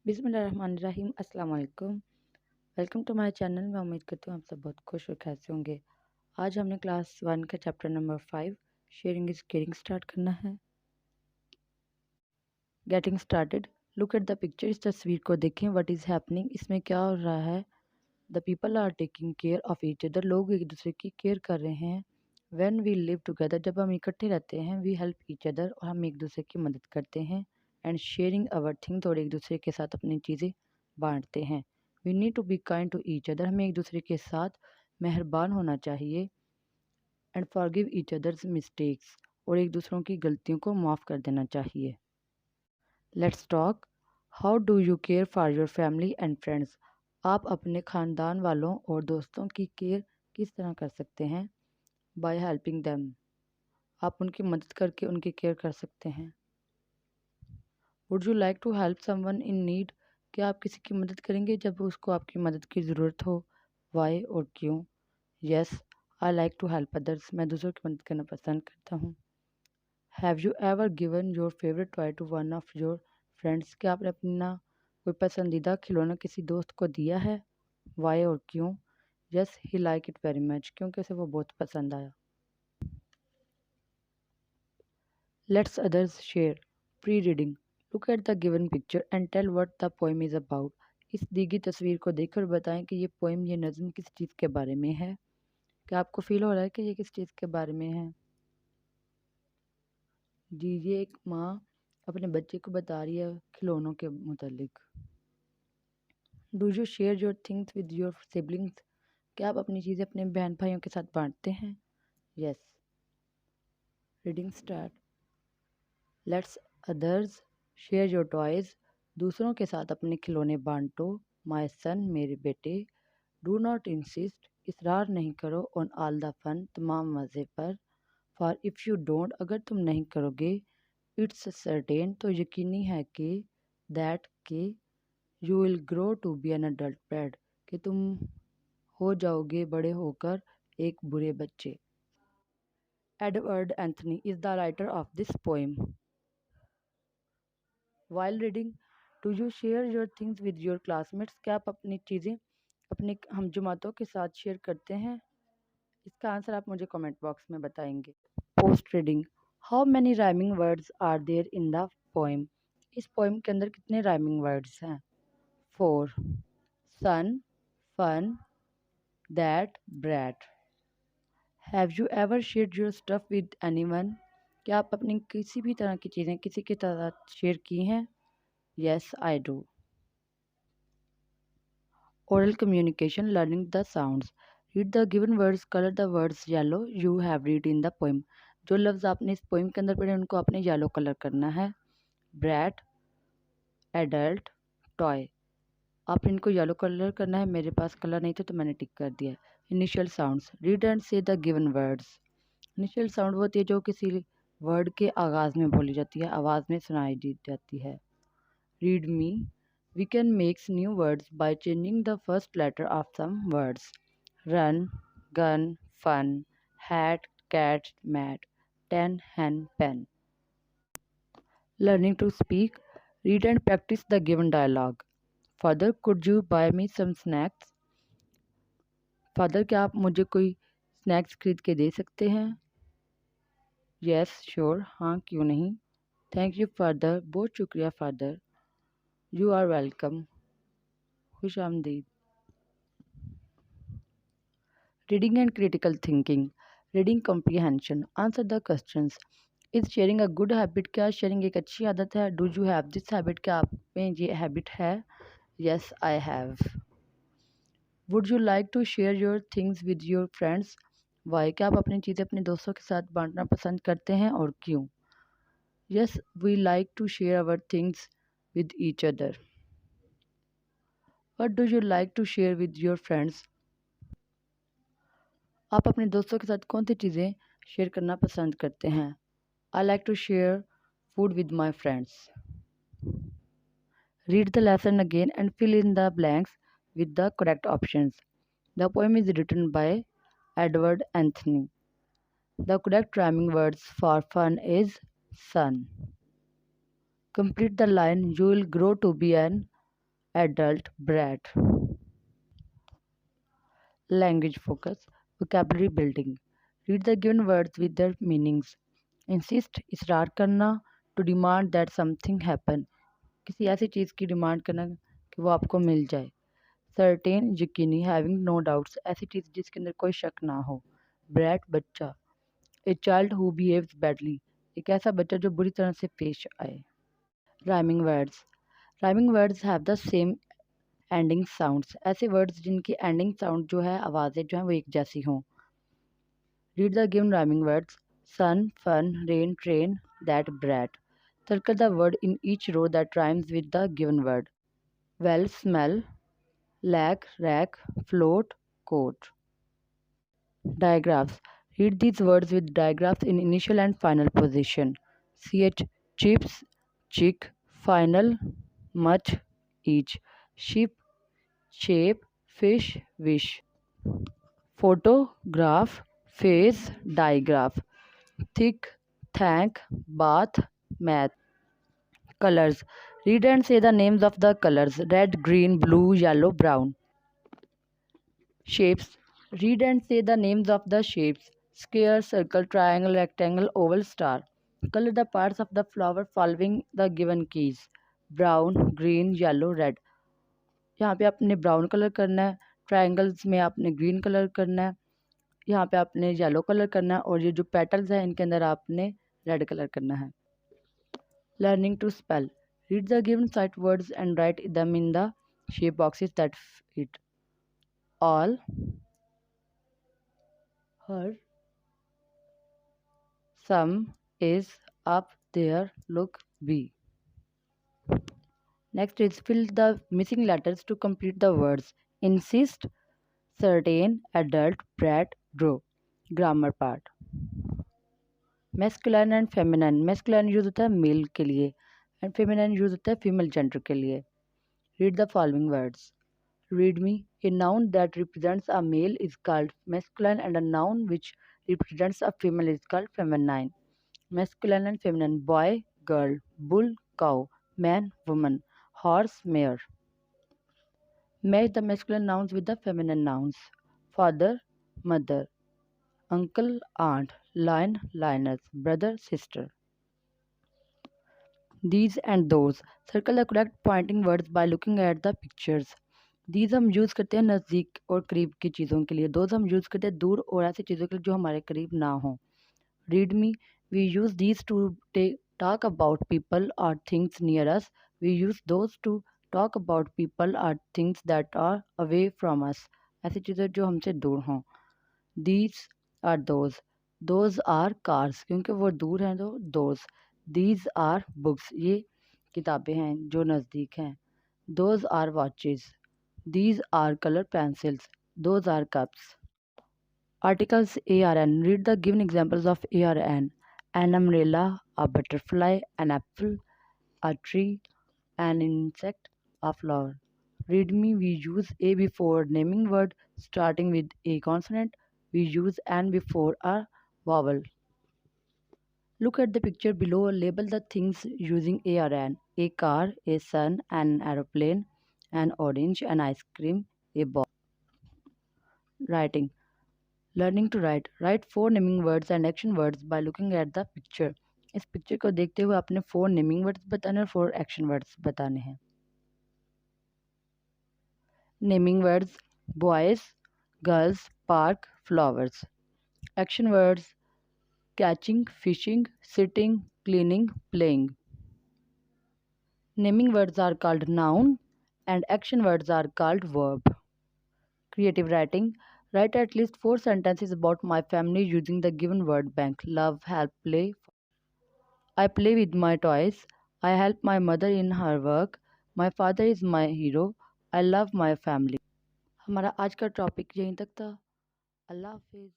बिस्मिल्लाहिर्रहमानिर्रहीम अस्सलाम वालेकुम। Welcome to my channel. मैं उम्मीद करती हूँ आप सब बहुत खुश और कैसे होंगे। आज हमने क्लास 1 का chapter number 5 sharing is caring start करना है। Getting started. Look at the picture. इस तस्वीर को देखें। What is happening. इसमें क्या हो रहा है। The people are taking care of each other. लोग एक दूसरे की केयर कर रहे हैं। When we live together. जब हम इकट्ठे रहते हैं। We help each other. और हम एक दूसरे की मदद करते हैं। And sharing our things. और एक दूसरे के साथ अपनी चीज़ें बांटते हैं। We need to be kind to each other. हमें एक दूसरे के साथ मेहरबान होना चाहिए। And forgive each others mistakes. और एक दूसरों की गलतियों को माफ़ कर देना चाहिए। Let's talk. How do you care for your family and friends. आप अपने ख़ानदान वालों और दोस्तों की केयर किस तरह कर सकते हैं। By helping them. आप उनकी मदद करके उनकी केयर कर सकते हैं। Would you like to help someone in need. क्या आप किसी की मदद करेंगे जब उसको आपकी मदद की ज़रूरत हो। वाई और क्यों। Yes I like to help others. मैं दूसरों की मदद करना पसंद करता हूँ। Have you ever given your favourite toy to one of your friends. क्या आपने अपना कोई पसंदीदा खिलौना किसी दोस्त को दिया है। वाई और क्यों। Yes he like it very much. क्योंकि उसे वो बहुत पसंद आया। Let's others share. Pre reading. Look at the given picture and tell what the poem is about. इस दी गई तस्वीर को देखकर बताएं कि ये पोएम, ये नज़म किस चीज़ के बारे में है। क्या आपको फील हो रहा है कि ये किस चीज़ के बारे में है। जी, ये एक माँ अपने बच्चे को बता रही है खिलौनों के मुतालिक। Do you share your things with your siblings. क्या आप अपनी चीज़ें अपने बहन भाइयों के साथ बांटते हैं। Yes. Reading start. Let's others share your toys. दूसरों के साथ अपने खिलौने बांटो। My son. मेरे बेटे। Do not insist. इसरार नहीं करो। On all the fun. तमाम मज़े पर। For if you don't. अगर तुम नहीं करोगे। It's certain. तो यकीनी है कि दैट के you will grow to be an adult bad. कि तुम हो जाओगे बड़े होकर एक बुरे बच्चे। Edward Anthony is the writer of this poem. While reading. Do you share your things with your classmates. क्या आप अपनी चीज़ें अपने हम जमातों के साथ शेयर करते हैं। इसका आंसर आप मुझे कमेंट बॉक्स में बताएंगे। Post reading. How many rhyming words are there in the poem. इस पोएम के अंदर कितने राइमिंग वर्ड्स हैं। 4 sun, fun, that, brat. Have you ever shared your stuff with anyone. क्या आप अपनी किसी भी तरह की चीज़ें किसी के साथ शेयर की हैं। Yes I do. Oral communication. Learning the sounds. Read the given words. Colour the words yellow you have read in the poem. जो लफ्ज़ आपने इस पोएम के अंदर पढ़े उनको आपने येलो कलर करना है। Brat, adult, toy. आपने इनको येलो कलर करना है। मेरे पास कलर नहीं था तो मैंने टिक कर दिया। Initial sounds. रीड एंड से the given words. Initial sound वो होती है जो किसी वर्ड के आगाज़ में बोली जाती है, आवाज़ में सुनाई दी जाती है। Read me. We can make new words by changing the first letter of some words. Run, gun, fun, hat, cat, mat, 10, hen, pen. Learning to speak. Read and practice the given dialogue. Father, could you buy me some snacks? Father, क्या आप मुझे कोई snacks खरीद के दे सकते हैं। Yes, sure. हाँ, क्यों नहीं। Thank you, father. बहुत शुक्रिया, father. You are welcome. खुश आमदीद। Reading and critical thinking. Reading comprehension. Answer the questions. Is sharing a good habit? क्या sharing एक अच्छी आदत है। Do you have this habit? क्या आप में ये habit है। Yes, I have. Would you like to share your things with your friends? Why? क्या आप अपनी चीज़ें अपने दोस्तों के साथ बांटना पसंद करते हैं और क्यों। Yes, we like to share our things with each other. What do you like to share with your friends? आप अपने दोस्तों के साथ कौन सी चीज़ें शेयर करना पसंद करते हैं। I like to share food with my friends. Read the lesson again and fill in the blanks with the correct options. The poem is written by Edward Anthony. The correct rhyming words for fun is sun. Complete the line. You will grow to be an adult, brat. Language focus, vocabulary building. Read the given words with their meanings. Insist, इसरार करना, to demand that something happen. किसी ऐसी चीज़ की demand करना कि वो आपको मिल जाए. Certain, यकीनी, having no doubts, ऐसी चीज़ जिसके अंदर कोई शक ना हो. Brat, बच्चा. A child who behaves badly, एक ऐसा बच्चा जो बुरी तरह से पेश आए. Rhyming words. Rhyming words have the same ending sounds. ऐसे words जिनकी ending sound जो है आवाज़ें जो हैं वो एक जैसी हों. Read the given rhyming words. Sun, fun, rain, train, that, brat. Circle the word in each row that rhymes with the given word. Well, smell, lack, rack, float, coat. Digraphs. Read these words with digraphs in initial and final position. Ch, chips, chick, final, much, each. Ship, shape, fish, wish. Photograph, face, digraph. Thick, thank, bath, math. Colors. Read and say the names of the colors: red, green, blue, yellow, brown. Shapes. Read and say the names of the shapes: square, circle, triangle, rectangle, oval, star. Color the parts of the flower following the given keys: brown, green, yellow, red. यहाँ पे आपने brown colour करना है, triangles में आपने green colour करना है, यहाँ पे आपने येलो कलर करना है, और ये जो पेटल्स हैं इनके अंदर आपने रेड कलर करना है. Learning to spell. Read the given sight words and write them in the shape boxes that fit. All, her, some, is, up, there, look, be. Next is fill the missing letters to complete the words. Insist, certain, adult, brat, grow. Grammar part. Masculine and feminine. Masculine use होता है mail के लिए and feminine use होता है female gender के लिए. Read the following words. Read me. A noun that represents a male is called masculine and a noun which represents a female is called feminine. Masculine and feminine: boy, girl, bull, cow, man, woman, horse, mare. Match the masculine nouns with the feminine nouns: father, mother, uncle, aunt, lion, lioness, brother, sister. These and those. Circle the correct pointing words by looking at the pictures. These हम use करते हैं नज़दीक और करीब की चीज़ों के लिए. Those हम यूज़ करते हैं दूर और ऐसी चीज़ों के लिए जो हमारे करीब ना हो. Read me. We use these to talk about people or things near us. We use those to talk about people or things that are away from us. ऐसी चीज़ें जो हमसे दूर हों. These are those. Those are cars क्योंकि वो दूर हैं तो those. These are books. ये किताबें हैं जो नज़दीक हैं. Those are watches. These are color pencils. Those are cups. Articles ARN. Read the given examples of ARN. An umbrella, a butterfly, an apple, a tree, an insect, a flower. Read me. We use A before naming word starting with a consonant. We use an before a vowel. Look at the picture below. Label the things using ARN. A car, a sun, an aeroplane, an orange, an ice cream, a ball. Writing. Learning to write. Write 4 naming words and action words by looking at the picture. इस picture को देखते हुए आपने 4 naming words बताने और 4 action words बताने हैं. Naming words: boys, girls, park, flowers. Action words: catching, fishing, sitting, cleaning, playing. Naming words are called noun and action words are called verb. Creative writing. Write at least 4 sentences about my family using the given word bank: love, help, play. I play with my toys. I help my mother in her work. My father is my hero. I love my family. हमारा आज का topic यहीं तक था. अल्लाह हाफिज़.